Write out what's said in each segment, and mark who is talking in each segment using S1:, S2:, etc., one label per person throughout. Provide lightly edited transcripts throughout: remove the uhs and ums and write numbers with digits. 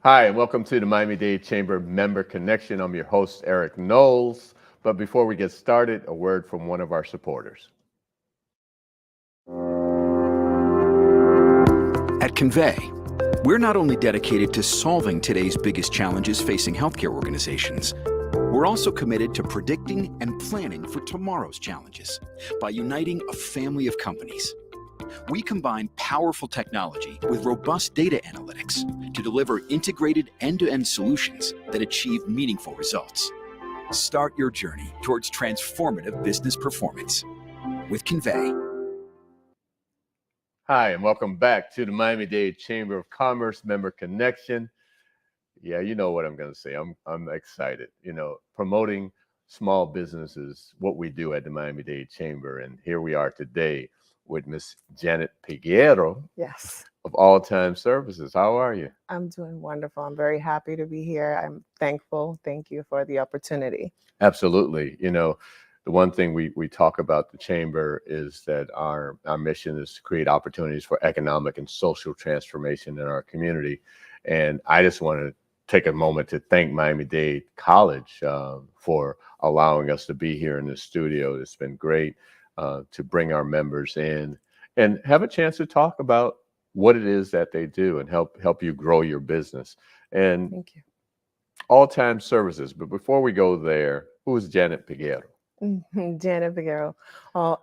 S1: Hi, and welcome to the Miami-Dade Chamber Member Connection. I'm your host, Eric Knowles. But before we get started, a word from one of our supporters.
S2: At Convey, we're not only dedicated to solving today's biggest challenges facing healthcare organizations, we're also committed to predicting and planning for tomorrow's challenges by uniting a family of companies. We combine powerful technology with robust data analytics to deliver integrated end-to-end solutions that achieve meaningful results. Start your journey towards transformative business performance with Convey.
S1: Hi, and welcome back to the Miami-Dade Chamber of Commerce Member Connection. Yeah, you know what I'm going to say. I'm excited. Promoting small businesses, what we do at the Miami-Dade Chamber. And here we are today with Miss Janet Piguero
S3: Yes,
S1: of All Time Services. How are you?
S3: I'm doing wonderful. I'm very happy to be here. I'm thankful. Thank you for the opportunity.
S1: Absolutely. The one thing we talk about the chamber is that our mission is to create opportunities for economic and social transformation in our community. And I just want to take a moment to thank Miami-Dade College for allowing us to be here in the studio. It's been great to bring our members in and have a chance to talk about what it is that they do and help you grow your business. And
S3: Thank you.
S1: All Time Services. But before we go there, who is Janet Piguero?
S3: Janet Figueroa. Well,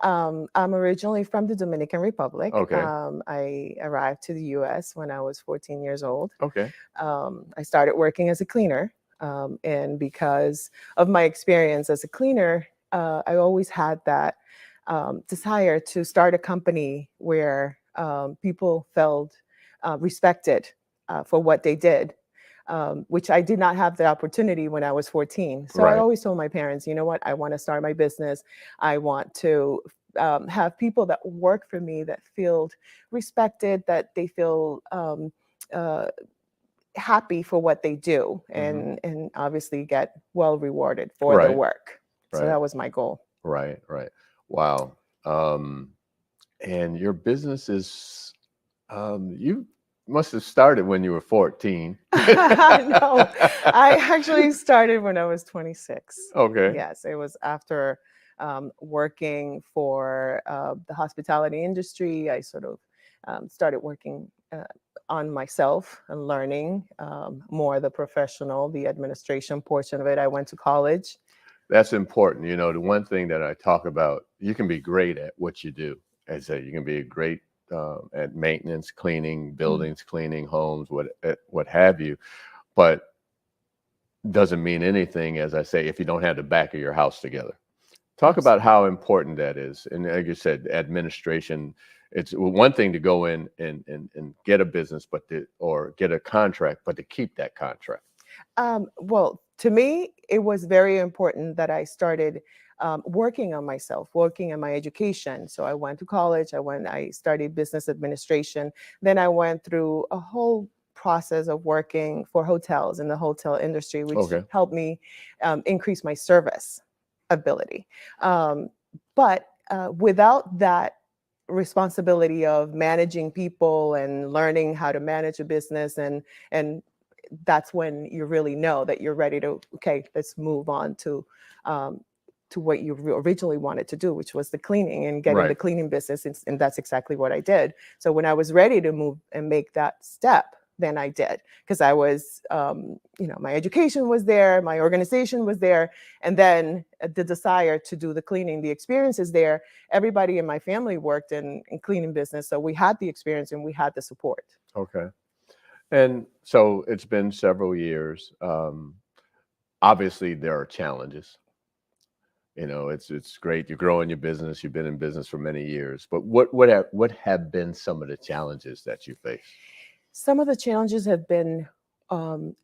S3: I'm originally from the Dominican Republic.
S1: Okay.
S3: I arrived to the U.S. when I was 14 years old.
S1: Okay.
S3: I started working as a cleaner. And because of my experience as a cleaner, I always had that desire to start a company where people felt respected for what they did. Which I did not have the opportunity when I was 14. So I
S1: Right.
S3: always told my parents, you know what, I want to start my business. I want to have people that work for me that feel respected, that they feel uh, happy for what they do,
S1: Mm-hmm.
S3: and obviously get well rewarded for their
S1: Right.
S3: work. So
S1: Right.
S3: that was my goal.
S1: Right. Right. Wow. And your business is, you must have started when you were 14.
S3: No, I actually started when I was 26.
S1: Okay.
S3: Yes, it was after working for the hospitality industry. I sort of started working on myself and learning more the professional, the administration portion of it. I went to college.
S1: That's important. The one thing that I talk about, you can be great at what you do. I say you can be great at maintenance, cleaning
S3: Mm,
S1: buildings, cleaning homes, what have you, but doesn't mean anything, as I say, if you don't have the back of your house together. Talk about
S3: absolutely.
S1: how important that is. And like you said, administration, it's one thing to go in and get a business, or get a contract, but to keep that contract.
S3: Well, to me, it was very important that I started working on myself, working on my education. So I went to college. I studied business administration. Then I went through a whole process of working for hotels in the hotel industry, which
S1: Okay.
S3: helped me increase my service ability. Um, but without that responsibility of managing people and learning how to manage a business, and that's when you really know that you're ready to, okay, let's move on um, to what you originally wanted to do, which was the cleaning and getting the
S1: Right.
S3: cleaning business. And that's exactly what I did. So when I was ready to move and make that step, then I did, because I was, my education was there, my organization was there, and then the desire to do the cleaning, the experience is there. Everybody in my family worked in cleaning business, so we had the experience and we had the support.
S1: Okay. And so it's been several years. Obviously, there are challenges. It's great. You're growing your business. You've been in business for many years. But what have been some of the challenges that you face?
S3: Some of the challenges have been um,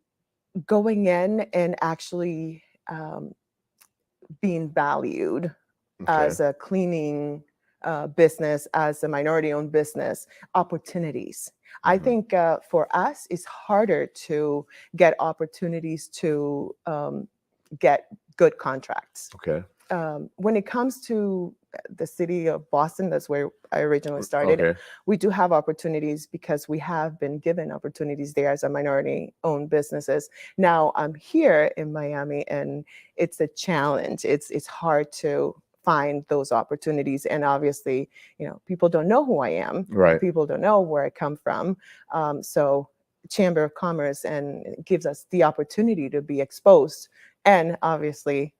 S3: going in and actually being valued
S1: Okay.
S3: as a cleaning business, as a minority owned business, opportunities. I
S1: Hmm.
S3: think for us, it's harder to get opportunities to get good contracts.
S1: Okay.
S3: when it comes to the city of Boston, that's where I originally started.
S1: Okay.
S3: We do have opportunities because we have been given opportunities there as a minority-owned businesses. Now I'm here in Miami, and it's a challenge. It's hard to find those opportunities, and obviously, people don't know who I am.
S1: Right.
S3: People don't know where I come from. So Chamber of Commerce and it gives us the opportunity to be exposed, and obviously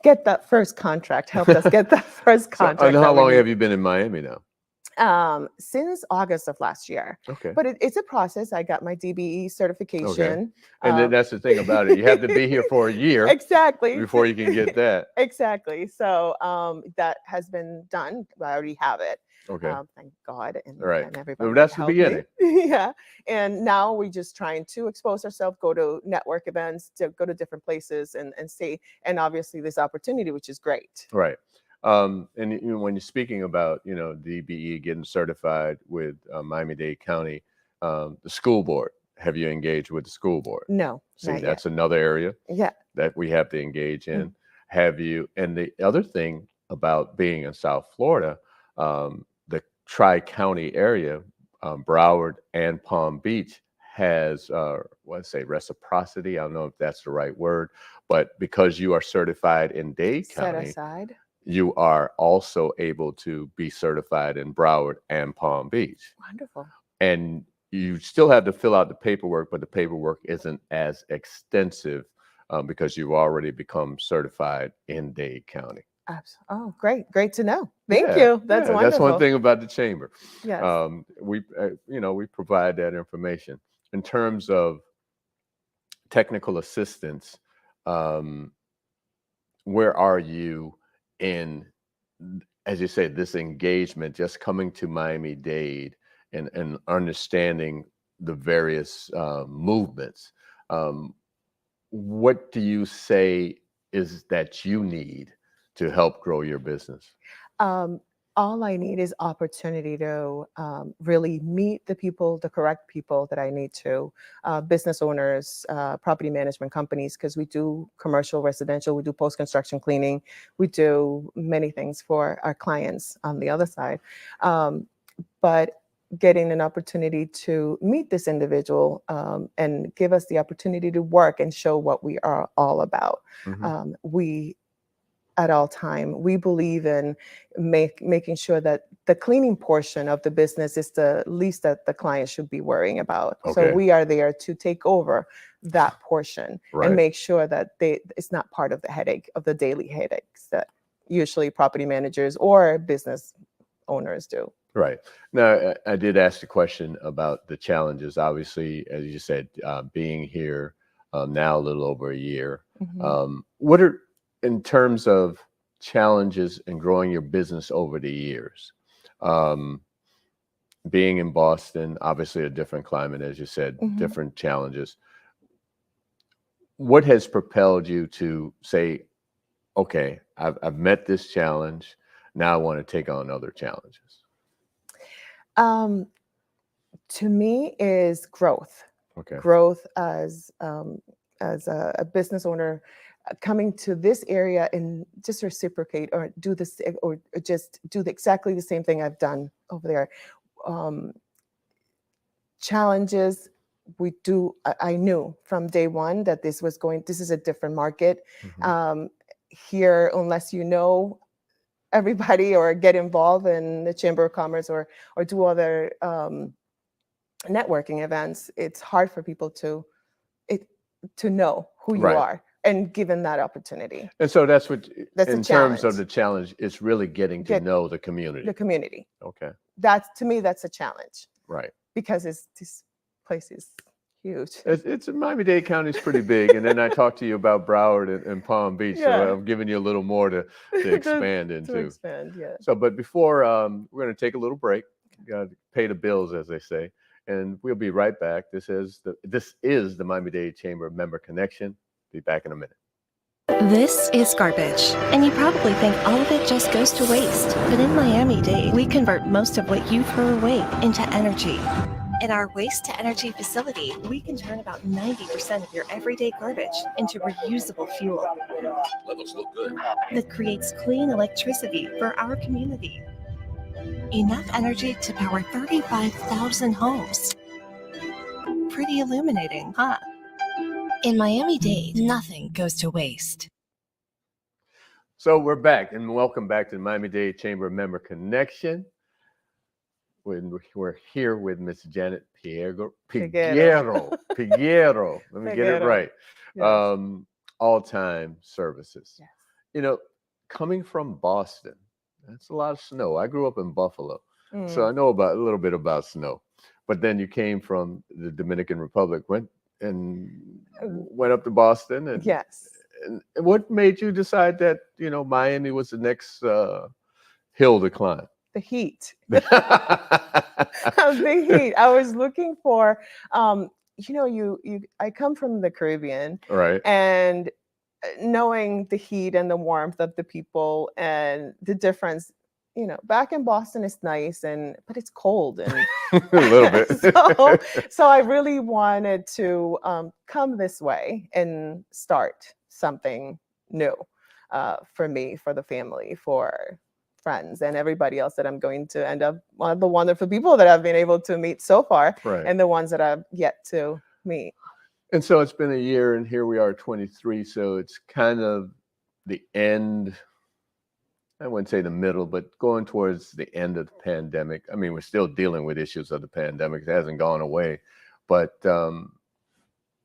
S3: get that first contract, helped us get that first
S1: So,
S3: contract.
S1: and how
S3: that we
S1: long
S3: need.
S1: have you been in Miami now?
S3: Since August of last year.
S1: Okay.
S3: But it's a process. I got my DBE certification.
S1: And then that's the thing about it. You have to be here for a year
S3: Exactly.
S1: before you can get that.
S3: Exactly. So that has been done. I already have it.
S1: Okay.
S3: Thank God. And,
S1: Right.
S3: and everybody.
S1: Well, that's the
S3: helped me.
S1: beginning.
S3: Yeah. And now we're just trying to expose ourselves, go to network events, to go to different places and see. And obviously this opportunity, which is great.
S1: Right. And when you're speaking about, DBE getting certified with Miami-Dade County, the school board, have you engaged with the school board?
S3: No.
S1: See,
S3: not
S1: that's
S3: yet.
S1: another area
S3: Yeah.
S1: that we have to engage in. Have you? And the other thing about being in South Florida, the Tri-County area, Broward and Palm Beach has, reciprocity. I don't know if that's the right word, but because you are certified in Dade
S3: Set
S1: County,
S3: aside.
S1: you are also able to be certified in Broward and Palm Beach.
S3: Wonderful.
S1: And you still have to fill out the paperwork, but the paperwork isn't as extensive because you've already become certified in Dade County.
S3: Oh, great. Great to know. Thank you. That's wonderful.
S1: That's one thing about the chamber.
S3: Yes.
S1: We provide that information. In terms of technical assistance, where are you in, as you say, this engagement, just coming to Miami-Dade and understanding the various movements? What do you say is that you need to help grow your business?
S3: All I need is opportunity to really meet the correct people that I need to, business owners, property management companies, because we do commercial, residential, we do post-construction cleaning, we do many things for our clients on the other side. But getting an opportunity to meet this individual and give us the opportunity to work and show what we are all about. We at all time, we believe in making sure that the cleaning portion of the business is the least that the client should be worrying about.
S1: Okay.
S3: So we are there to take over that portion and make sure that it's not part of the headache of the daily headaches that usually property managers or business owners do.
S1: Right. Now, I did ask the question about the challenges. Obviously, as you said, being here now a little over a year, what are, in terms of challenges in growing your business over the years, being in Boston, obviously a different climate, as you said, different challenges. What has propelled you to say, okay, I've met this challenge, now I want to take on other challenges?
S3: To me is growth.
S1: Okay.
S3: Growth as a business owner, coming to this area and just reciprocate or do this or just do exactly the same thing I've done over there. Challenges we do. I knew from day one that this is a different market. Here, unless you know everybody or get involved in the Chamber of Commerce or do other networking events, it's hard for people to know who you are and given that opportunity.
S1: And so that's what,
S3: that's
S1: in terms of the challenge, it's really getting to know the community.
S3: The community.
S1: Okay.
S3: To me, that's a challenge.
S1: Right.
S3: Because this place is huge.
S1: It's Miami-Dade County is pretty big. And then I talked to you about Broward and Palm Beach.
S3: Yeah.
S1: So I'm giving you a little more to expand into.
S3: To expand, yeah.
S1: So, but before, we're going to take a little break. You got to pay the bills, as they say. And we'll be right back. This is the Miami-Dade Chamber Member Connection. Be back in a minute.
S4: This is garbage, and you probably think all of it just goes to waste. But in Miami-Dade, we convert most of what you throw away into energy. In our waste to energy facility, we can turn about 90% of your everyday garbage into reusable fuel.
S5: Levels look good.
S4: That creates clean electricity for our community. Enough energy to power 35,000 homes. Pretty illuminating, huh? In Miami-Dade, nothing goes to waste.
S1: So we're back, and welcome back to the Miami-Dade Chamber of Member Connection. We're here with Miss Janet Piguero. Let me get it right.
S3: Yes.
S1: All-time services.
S3: Yes.
S1: You know, coming from Boston, that's a lot of snow. I grew up in Buffalo, so I know a little bit about snow. But then you came from the Dominican Republic, went up to Boston, and
S3: Yes.
S1: And what made you decide that Miami was the next hill to climb?
S3: The heat. The heat. I was looking for, I come from the Caribbean,
S1: Right.
S3: And knowing the heat and the warmth of the people and the difference, back in Boston is nice, but it's cold and
S1: a little bit.
S3: so I really wanted to come this way and start something new for me, for the family, for friends, and everybody else that I'm going to end up, one of the wonderful people that I've been able to meet so far,
S1: Right.
S3: and the ones that I've yet to meet.
S1: And so it's been a year, and here we are, 23. So it's kind of the end. I wouldn't say the middle, but going towards the end of the pandemic. I mean, we're still dealing with issues of the pandemic. It hasn't gone away. But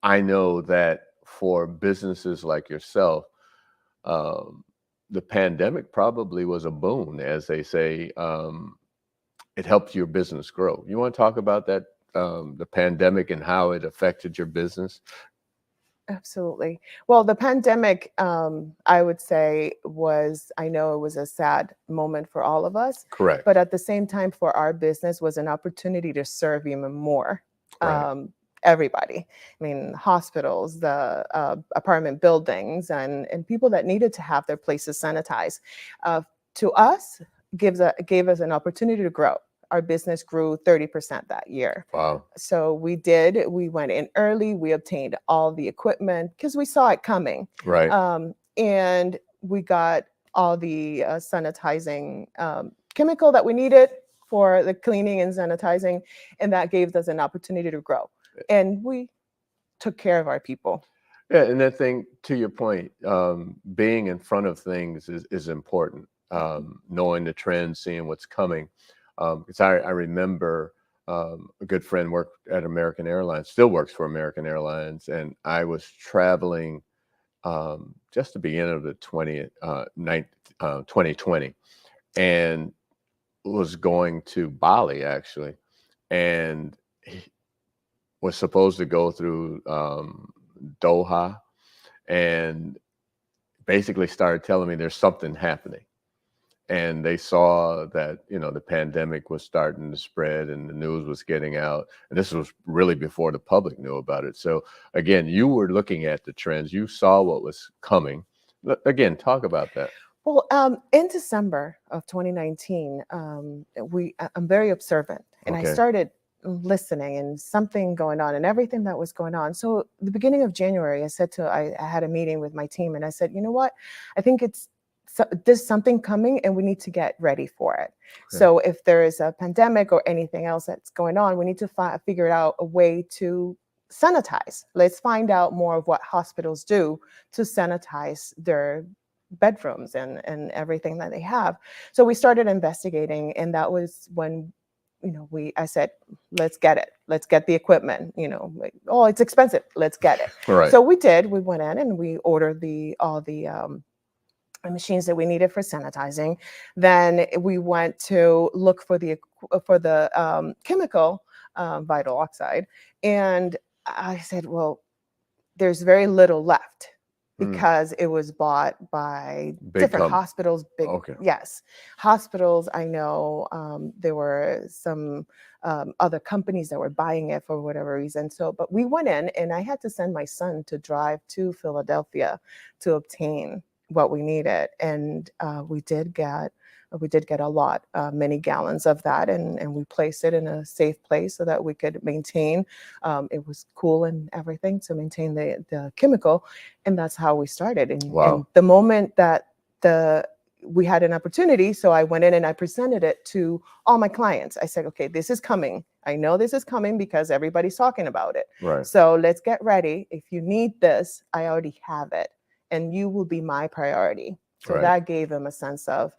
S1: I know that for businesses like yourself, the pandemic probably was a boon, as they say. It helped your business grow. You want to talk about that, the pandemic and how it affected your business?
S3: Absolutely. Well, the pandemic, I would say I know it was a sad moment for all of us.
S1: Correct.
S3: But at the same time, for our business was an opportunity to serve even more.
S1: Right.
S3: Everybody. I mean, hospitals, the apartment buildings, and people that needed to have their places sanitized. To us, gave us an opportunity to grow. Our business grew 30% that year.
S1: Wow.
S3: So we went in early, we obtained all the equipment because we saw it coming.
S1: Right.
S3: And we got all the sanitizing chemical that we needed for the cleaning and sanitizing, and that gave us an opportunity to grow. And we took care of our people.
S1: Yeah, and that thing, to your point, being in front of things is important. Knowing the trends, seeing what's coming. Because I remember a good friend worked at American Airlines, still works for American Airlines, and I was traveling just the beginning of the 2020, and was going to Bali actually, and was supposed to go through Doha, and basically started telling me there's something happening. And they saw that, the pandemic was starting to spread and the news was getting out. And this was really before the public knew about it. So again, you were looking at the trends. You saw what was coming. Again, talk about that.
S3: Well, in December of 2019, I'm very observant, and
S1: Okay.
S3: I started listening and something going on and everything that was going on. So the beginning of January, I had a meeting with my team, and I said, you know what, I think there's something coming and we need to get ready for it. Okay. So if there is a pandemic or anything else that's going on, we need to figure out a way to sanitize. Let's find out more of what hospitals do to sanitize their bedrooms and everything that they have. So we started investigating, and that was when I said, let's get it. Let's get the equipment, oh, it's expensive. Let's get it.
S1: Right.
S3: So we did. We went in and we ordered all the machines that we needed for sanitizing. Then we went to look for the chemical, vital oxide. And I said, well, there's very little left because it was bought by different hospitals.
S1: Okay.
S3: Yes. Hospitals, I know there were some other companies that were buying it for whatever reason. But we went in, and I had to send my son to drive to Philadelphia to obtain what we needed. And we did get we did get a lot, many gallons of that, and we placed it in a safe place so that we could maintain. It was cool and everything to maintain the chemical, and that's how we started. And
S1: Wow.
S3: the moment that we had an opportunity, so I went in and I presented it to all my clients. I said, okay, this is coming. I know this is coming because everybody's talking about it.
S1: Right.
S3: So let's get ready. If you need this, I already have it, and you will be my priority. So
S1: Right.
S3: that gave them a sense of,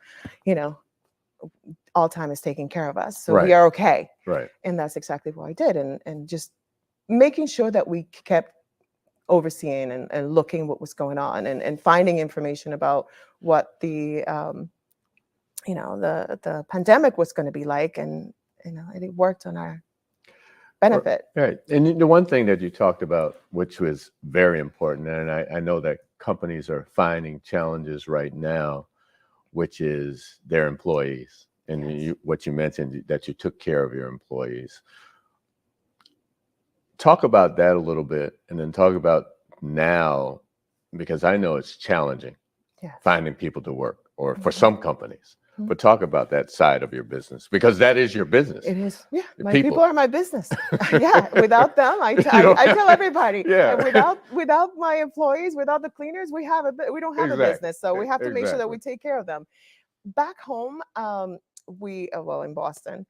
S3: all time is taking care of us. So
S1: Right.
S3: we are okay.
S1: Right.
S3: And that's exactly what I did. And just making sure that we kept overseeing and looking what was going on and finding information about what the pandemic was going to be like, and it worked on our benefit.
S1: Right. And the one thing that you talked about, which was very important, and I know that companies are finding challenges right now, which is their employees. And
S3: Yes.
S1: what you mentioned, that you took care of your employees. Talk about that a little bit, and then talk about now, because I know it's challenging
S3: Yes.
S1: finding people to work, or for
S3: Mhm.
S1: some companies.
S3: Mhm.
S1: But talk about that side of your business, because that is your business.
S3: It is. Yeah.
S1: The
S3: My
S1: people.
S3: people are my business. Yeah. Without them, I tell everybody.
S1: Yeah.
S3: Without my employees, without the cleaners, we don't have a
S1: Exactly.
S3: business. So we have to make sure that we
S1: Exactly.
S3: take care of them. Back home, in Boston,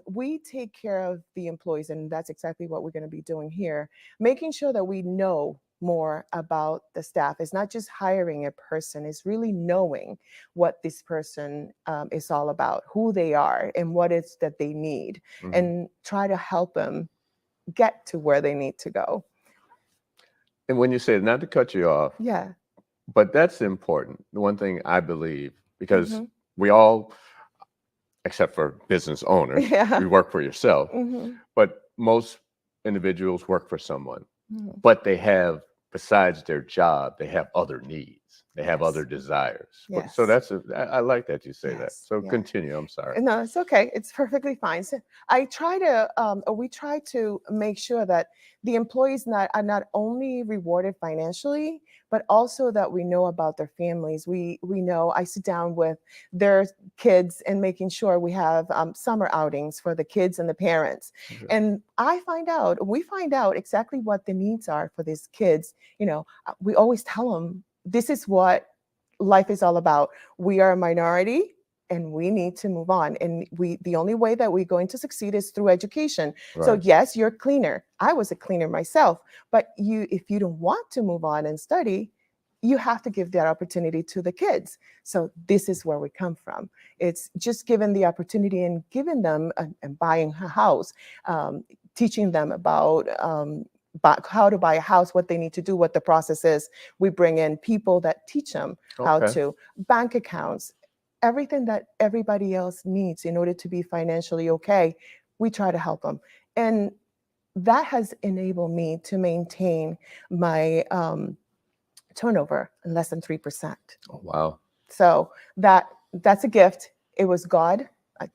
S3: we take care of the employees, and that's exactly what we're going to be doing here, making sure that we know more about the staff. It's not just hiring a person, it's really knowing what this person is all about, who they are, and what it's that they need,
S1: Mhm.
S3: and try to help them get to where they need to go.
S1: And when you say, not to cut you off,
S3: Yeah.
S1: but that's important. The one thing I believe, because
S3: Mhm.
S1: we all, except for business owners,
S3: Yeah.
S1: you work for yourself,
S3: Mhm.
S1: but most individuals work for someone.
S3: Mhm.
S1: But they have, besides their job, they have other needs. They have
S3: Yes.
S1: other desires.
S3: Yes.
S1: So I like that you say that.
S3: Yes.
S1: So
S3: Yeah.
S1: continue. I'm sorry.
S3: No, it's okay. It's perfectly fine. So we try to make sure that the employees are not only rewarded financially, but also that we know about their families. We know, I sit down with their kids and making sure we have summer outings for the kids and the parents.
S1: Okay.
S3: And we find out exactly what the needs are for these kids. We always tell them, this is what life is all about. We are a minority, and we need to move on. And the only way that we're going to succeed is through education. So
S1: Right.
S3: yes, you're a cleaner. I was a cleaner myself, but if you don't want to move on and study, you have to give that opportunity to the kids. So this is where we come from. It's just giving the opportunity and giving them and buying a house, teaching them about how to buy a house, what they need to do, what the process is. We bring in people that teach them how
S1: Okay.
S3: to bank accounts, everything that everybody else needs in order to be financially okay. We try to help them. And that has enabled me to maintain my turnover in less than 3%.
S1: Oh, wow.
S3: So that's a gift. It was God.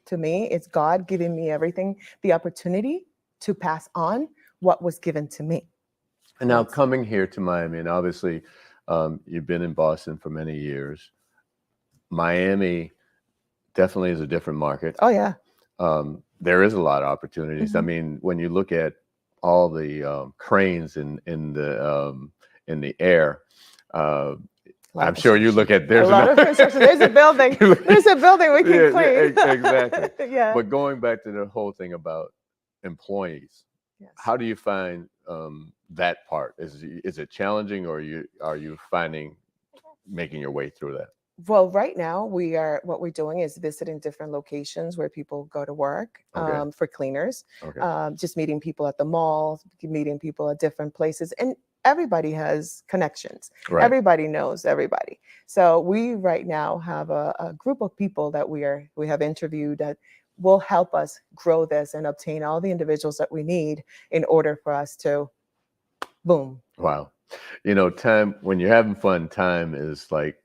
S3: To me, it's God giving me everything, the opportunity to pass on what was given to me.
S1: And now coming here to Miami, and obviously you've been in Boston for many years. Miami definitely is a different market.
S3: Oh yeah.
S1: There is a lot of opportunities.
S3: Mhm.
S1: I mean, when you look at all the cranes in the air, I'm sure you look at
S3: A lot of construction. There's a building. There's a building we can
S1: Yeah,
S3: clean.
S1: exactly.
S3: Yeah.
S1: But going back to the whole thing about employees,
S3: Yes.
S1: how do you find that part? Is it challenging, or are you making your way through that?
S3: Well, right now what we're doing is visiting different locations where people go to work
S1: Okay.
S3: for cleaners.
S1: Okay.
S3: Just meeting people at the mall, meeting people at different places, and everybody has connections.
S1: Right.
S3: Everybody knows everybody. So we right now have a group of people that we have interviewed that will help us grow this and obtain all the individuals that we need in order for us to boom.
S1: Wow. Time, when you're having fun, time is like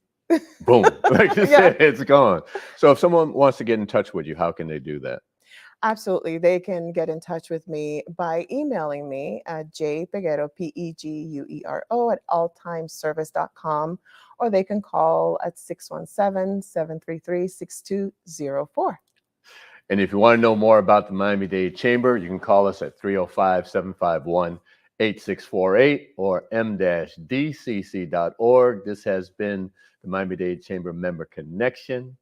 S1: boom, like you
S3: Yeah.
S1: said, it's gone. So if someone wants to get in touch with you, how can they do that?
S3: Absolutely. They can get in touch with me by emailing me at jpeguero, Peguero, at alltimeservice.com, or they can call at 617-733-6204.
S1: And if you want to know more about the Miami-Dade Chamber, you can call us at 305-751-8648 or m-dcc.org. This has been the Miami-Dade Chamber Member Connection.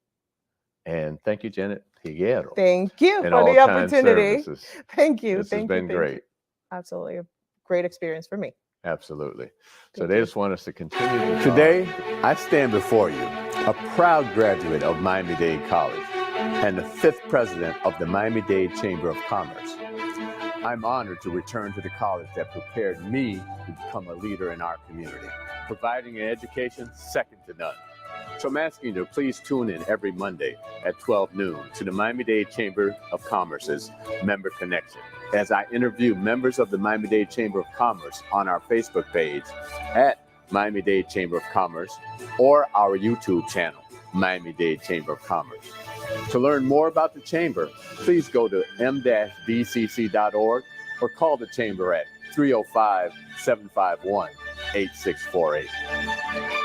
S1: And thank you, Janet Peguero.
S3: Thank you
S1: and
S3: for the
S1: All-Time
S3: opportunity.
S1: Services.
S3: Thank you.
S1: This
S3: Thank
S1: has
S3: you.
S1: been
S3: Thank
S1: great.
S3: you. Absolutely. A great experience for me.
S1: Absolutely. So
S3: Thank
S1: they
S3: you.
S1: just want us to continue to
S6: Today, I stand before you, a proud graduate of Miami-Dade College and the 5th president of the Miami-Dade Chamber of Commerce. I'm honored to return to the college that prepared me to become a leader in our community, providing an education second to none. So I'm asking you to please tune in every Monday at 12 noon to the Miami-Dade Chamber of Commerce's Member Connection, as I interview members of the Miami-Dade Chamber of Commerce on our Facebook page at Miami-Dade Chamber of Commerce or our YouTube channel, Miami-Dade Chamber of Commerce. To learn more about the Chamber, please go to m-dcc.org or call the Chamber at 305-751-8648.